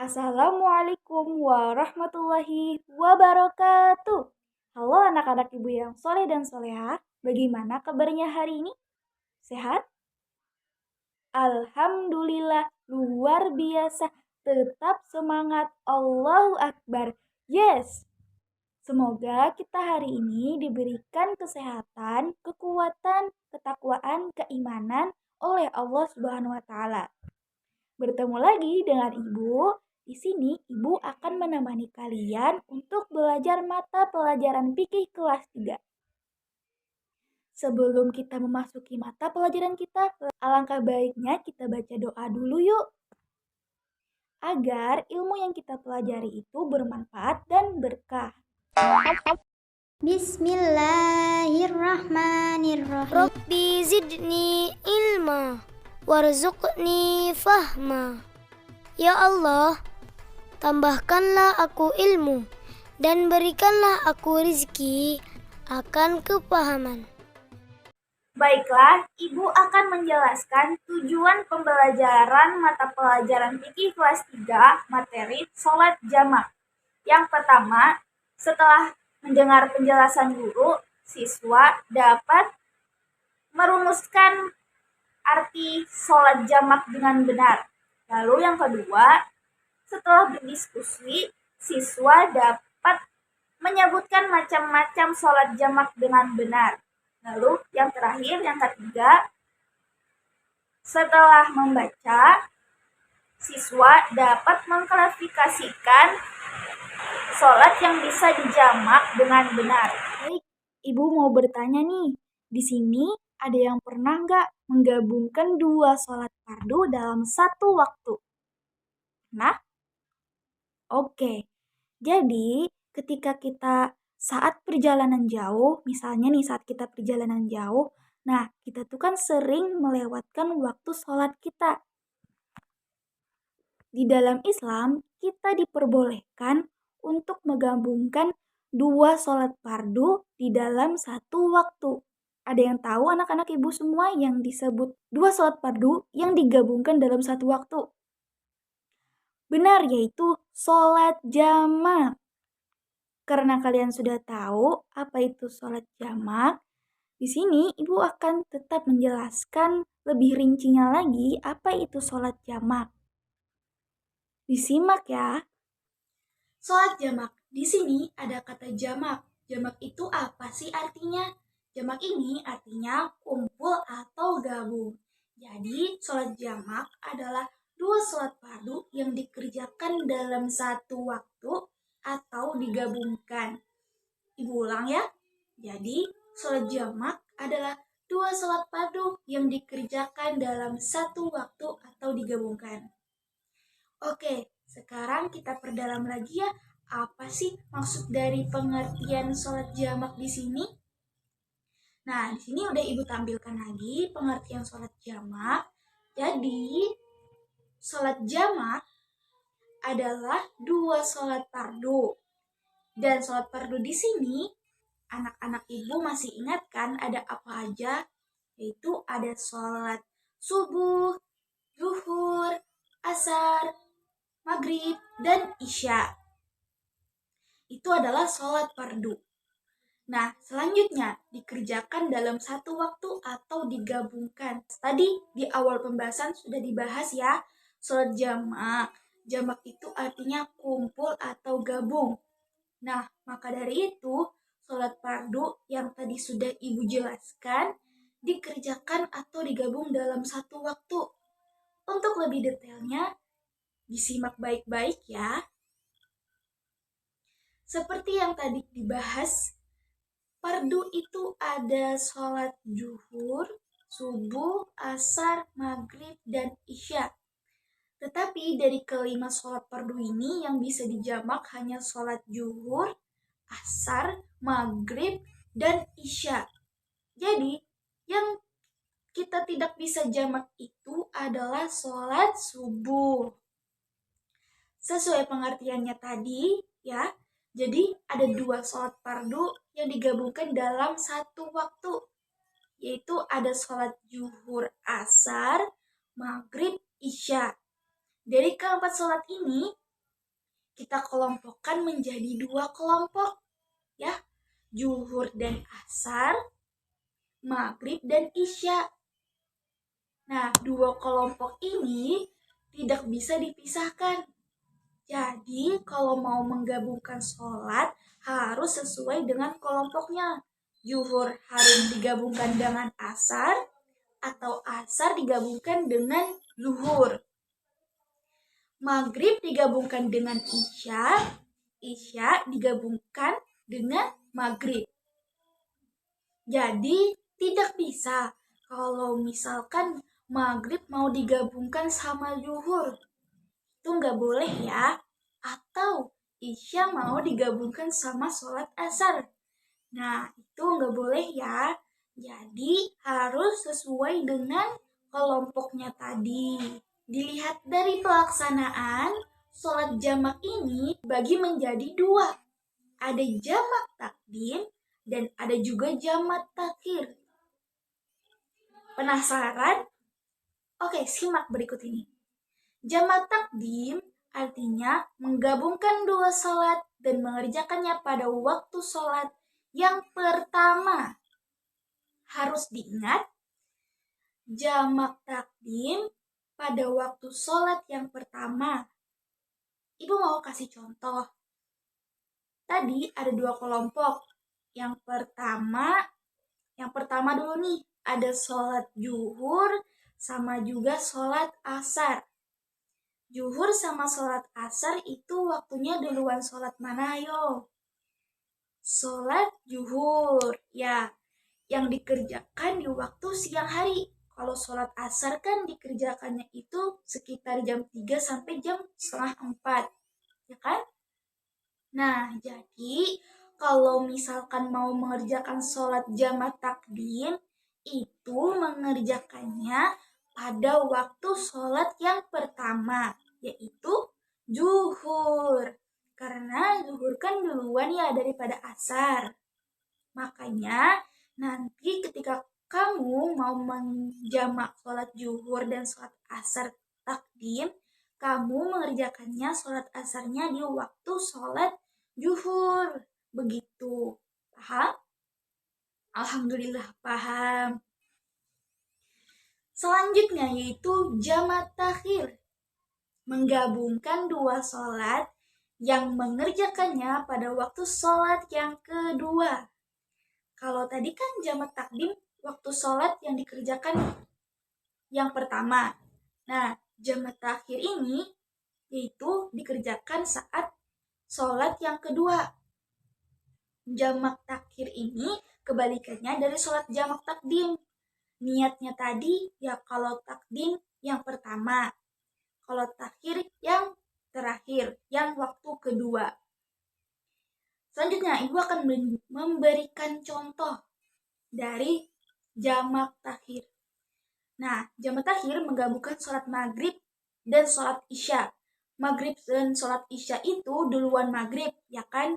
Assalamualaikum warahmatullahi wabarakatuh. Halo anak-anak ibu yang soleh dan soleha, bagaimana kabarnya hari ini? Sehat? Alhamdulillah, luar biasa. Tetap semangat, Allahu Akbar. Yes! Semoga kita hari ini diberikan kesehatan, kekuatan, ketakwaan, keimanan oleh Allah Subhanahu wa taala. Bertemu lagi dengan Ibu. Di sini Ibu akan menemani kalian untuk belajar mata pelajaran fikih kelas 3. Sebelum kita memasuki mata pelajaran kita, alangkah baiknya kita baca doa dulu yuk. Agar ilmu yang kita pelajari itu bermanfaat dan berkah. Bismillahirrahmanirrahim. Rabbi zidni ilma warzuqni fahma. Ya Allah, tambahkanlah aku ilmu dan berikanlah aku rizki akan kepahaman. Baiklah, Ibu akan menjelaskan tujuan pembelajaran mata pelajaran fikih kelas 3 materi sholat jamak. Yang pertama, setelah mendengar penjelasan guru, siswa dapat merumuskan arti sholat jamak dengan benar. Lalu yang kedua, setelah berdiskusi, siswa dapat menyebutkan macam-macam sholat jamak dengan benar. Lalu yang terakhir, yang ketiga, setelah membaca, siswa dapat mengklasifikasikan sholat yang bisa dijamak dengan benar. Baik, Ibu mau bertanya nih, di sini ada yang pernah nggak menggabungkan dua sholat fardu dalam satu waktu? Nah, oke. Jadi, ketika kita saat perjalanan jauh, misalnya nih saat kita perjalanan jauh, nah kita tuh kan sering melewatkan waktu sholat kita. Di dalam Islam, kita diperbolehkan untuk menggabungkan dua sholat fardu di dalam satu waktu. Ada yang tahu anak-anak ibu semua yang disebut dua sholat fardu yang digabungkan dalam satu waktu? Benar, yaitu sholat jamak. Karena kalian sudah tahu apa itu sholat jamak, di sini Ibu akan tetap menjelaskan lebih rincinya lagi apa itu sholat jamak. Disimak ya. Sholat jamak. Di sini ada kata jamak. Jamak itu apa sih artinya? Jamak ini artinya kumpul atau gabung. Jadi, sholat jamak adalah dua sholat fardu yang dikerjakan dalam satu waktu atau digabungkan. Ibu ulang ya. Jadi, sholat jamak adalah dua sholat fardu yang dikerjakan dalam satu waktu atau digabungkan. Oke, sekarang kita perdalam lagi ya. Apa sih maksud dari pengertian sholat jamak di sini? Nah, di sini udah Ibu tampilkan lagi pengertian sholat jamak. Jadi, sholat jamak adalah dua sholat fardu. Dan sholat fardu di sini, anak-anak Ibu masih ingat kan ada apa aja? Yaitu ada sholat subuh, zuhur, asar, maghrib, dan isya. Itu adalah sholat fardu. Nah, selanjutnya dikerjakan dalam satu waktu atau digabungkan. Tadi di awal pembahasan sudah dibahas ya, sholat jamak. Jamak itu artinya kumpul atau gabung. Nah, maka dari itu, sholat fardu yang tadi sudah Ibu jelaskan dikerjakan atau digabung dalam satu waktu. Untuk lebih detailnya, disimak baik-baik ya. Seperti yang tadi dibahas, fardu itu ada sholat zuhur, subuh, asar, maghrib, dan isya. Tetapi dari kelima sholat fardu ini yang bisa dijamak hanya sholat zuhur, asar, maghrib, dan isya. Jadi, yang kita tidak bisa jamak itu adalah sholat subuh. Sesuai pengertiannya tadi, ya. Jadi, ada dua sholat fardu yang digabungkan dalam satu waktu. Yaitu ada sholat zuhur, asar, maghrib, isya. Dari keempat sholat ini, kita kelompokkan menjadi 2 kelompok, ya. Zuhur dan asar, maghrib dan isya. Nah, 2 kelompok ini tidak bisa dipisahkan. Jadi, kalau mau menggabungkan sholat, harus sesuai dengan kelompoknya. Zuhur harus digabungkan dengan asar, atau asar digabungkan dengan zuhur. Maghrib digabungkan dengan isya, isya digabungkan dengan maghrib. Jadi tidak bisa kalau misalkan maghrib mau digabungkan sama zuhur, itu nggak boleh ya. Atau isya mau digabungkan sama sholat asar, nah itu nggak boleh ya. Jadi harus sesuai dengan kelompoknya tadi. Dilihat dari pelaksanaan, sholat jamak ini bagi menjadi 2. Ada jamak takdim dan ada juga jamak takhir. Penasaran? Oke, simak berikut ini. Jamak takdim artinya menggabungkan 2 sholat dan mengerjakannya pada waktu sholat yang pertama. Harus diingat, jamak takdim pada waktu sholat yang pertama. Ibu mau kasih contoh. Tadi ada 2 kelompok. Yang pertama dulu nih, ada sholat zuhur sama juga sholat asar. Zuhur sama sholat asar itu waktunya duluan sholat mana ayo? Sholat zuhur, ya, yang dikerjakan di waktu siang hari. Kalau sholat asar kan dikerjakannya itu sekitar jam 3 sampai jam setengah 4, ya kan? Nah, jadi kalau misalkan mau mengerjakan sholat jamak takdim, itu mengerjakannya pada waktu sholat yang pertama, yaitu zuhur. Karena zuhur kan duluan ya daripada asar. Makanya nanti ketika kamu mau menjamak sholat zuhur dan sholat asar takdim, kamu mengerjakannya sholat asarnya di waktu sholat zuhur. Begitu. Paham? Alhamdulillah paham. Selanjutnya yaitu jamak takhir. Menggabungkan 2 sholat yang mengerjakannya pada waktu sholat yang kedua. Kalau tadi kan jamak takdim waktu sholat yang dikerjakan yang pertama. Nah, jamak takhir ini yaitu dikerjakan saat sholat yang kedua. Jamak takhir ini kebalikannya dari sholat jamak takdim. Niatnya tadi ya kalau takdim yang pertama, kalau takhir yang terakhir, yang waktu kedua. Selanjutnya, Ibu akan memberikan contoh dari jamak takhir. Nah, jamak takhir menggabungkan sholat maghrib dan sholat isya. Maghrib dan sholat isya itu duluan maghrib, ya kan?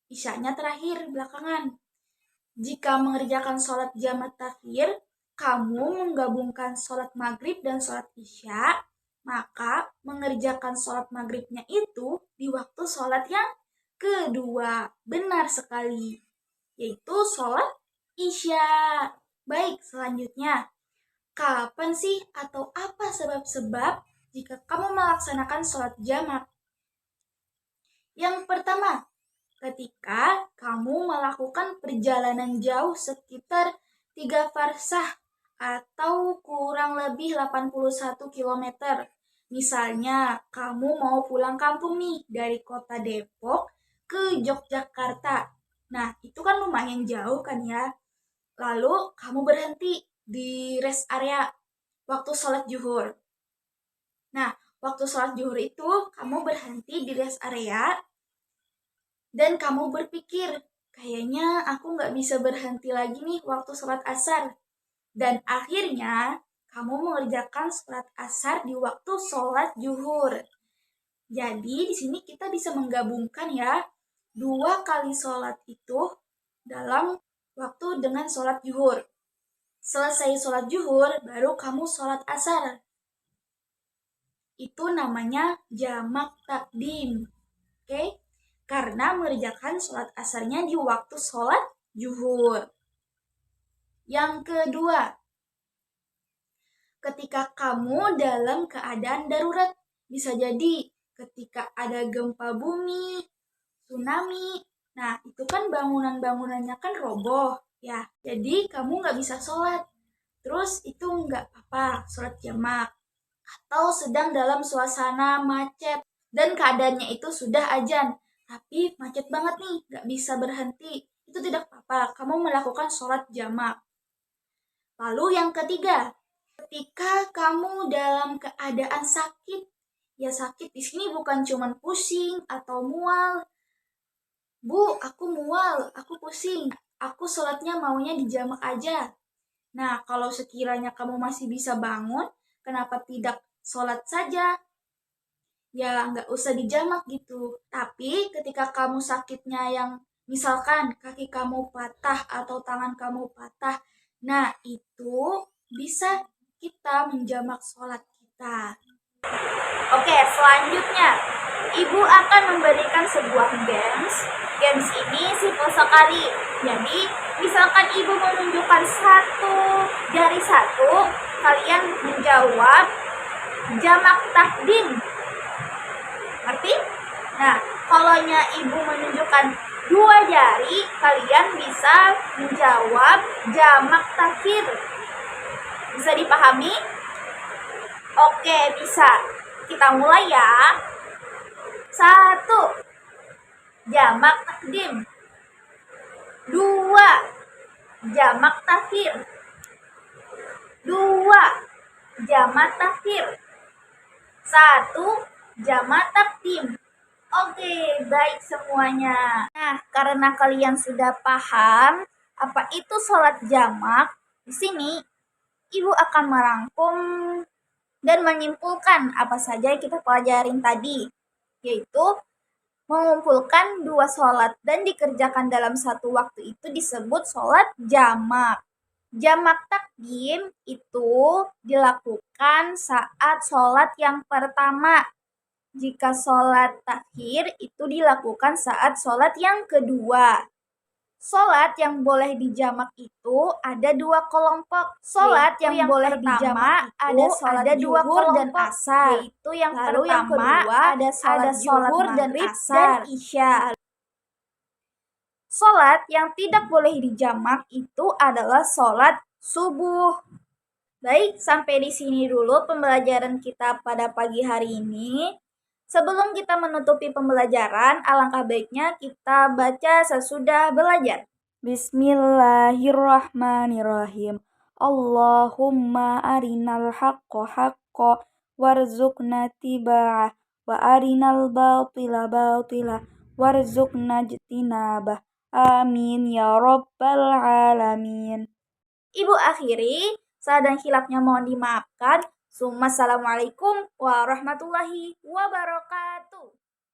Isyanya terakhir, belakangan. Jika mengerjakan sholat jamak takhir, kamu menggabungkan sholat maghrib dan sholat isya, maka mengerjakan sholat maghribnya itu di waktu sholat yang kedua. Benar sekali, yaitu sholat isya. Baik, selanjutnya. Kapan sih atau apa sebab-sebab jika kamu melaksanakan sholat jamak? Yang pertama, ketika kamu melakukan perjalanan jauh sekitar 3 farsah atau kurang lebih 81 km. Misalnya, kamu mau pulang kampung nih dari kota Depok ke Yogyakarta. Nah, itu kan lumayan jauh kan ya. Lalu, kamu berhenti di rest area waktu sholat zuhur. Nah, waktu sholat zuhur itu kamu berhenti di rest area dan kamu berpikir, kayaknya aku nggak bisa berhenti lagi nih waktu sholat asar. Dan akhirnya kamu mengerjakan sholat asar di waktu sholat zuhur. Jadi di sini kita bisa menggabungkan ya 2 kali sholat itu dalam waktu dengan sholat zuhur. Selesai sholat zuhur, baru kamu sholat asar. Itu namanya jamak takdim. Oke? Karena mengerjakan sholat asarnya di waktu sholat zuhur. Yang kedua, ketika kamu dalam keadaan darurat, bisa jadi ketika ada gempa bumi, tsunami. Nah, itu kan bangunan-bangunannya kan roboh, ya. Jadi kamu nggak bisa sholat. Terus itu nggak apa-apa, sholat jamak. Atau sedang dalam suasana macet dan keadaannya itu sudah azan, tapi macet banget nih, nggak bisa berhenti. Itu tidak apa-apa, kamu melakukan sholat jamak. Lalu yang ketiga, ketika kamu dalam keadaan sakit, ya sakit di sini bukan cuma pusing atau mual. Bu, aku mual, aku pusing, aku sholatnya maunya di jamak aja. Nah, kalau sekiranya kamu masih bisa bangun, kenapa tidak sholat saja? Ya, nggak usah dijamak gitu. Tapi ketika kamu sakitnya yang misalkan kaki kamu patah atau tangan kamu patah, nah itu bisa kita menjamak sholat kita. Oke, selanjutnya ibu akan memberikan sebuah games. Games ini simpel sekali. Jadi, misalkan ibu menunjukkan satu dari satu, kalian menjawab jamak takdim. Ngerti? Nah, kalau ibu menunjukkan dua jari, kalian bisa menjawab jamak takhir. Bisa dipahami? Oke, bisa. Kita mulai ya. 1. Jamak takdim. 2. Jamak takhir. 2. Jamak takhir. 1. Jamak takdim. Oke, baik semuanya. Nah, karena kalian sudah paham apa itu sholat jamak, di sini ibu akan merangkum dan menyimpulkan apa saja yang kita pelajarin tadi, yaitu mengumpulkan dua sholat dan dikerjakan dalam satu waktu itu disebut sholat jamak. Jamak takdim itu dilakukan saat sholat yang pertama. Jika sholat takhir itu dilakukan saat sholat yang kedua. Sholat yang boleh dijamak itu ada dua kelompok. Sholat yang boleh dijamak ada sholat dua dan asar. Yaitu yang lalu yang kedua ada sholat zuhur dan asar dan isya. Sholat yang tidak boleh dijamak itu adalah sholat subuh. Baik, sampai di sini dulu pembelajaran kita pada pagi hari ini. Sebelum kita menutupi pembelajaran, alangkah baiknya kita baca sesudah belajar. Bismillahirrahmanirrahim. Allahumma arinal haqqo haqqo warzuqna tiba'ah wa arinal batila batila warzuqna jtinabah. Amin ya rabbal alamin. Ibu akhiri, salah dan khilafnya mohon dimaafkan. Assalamualaikum warahmatullahi wabarakatuh.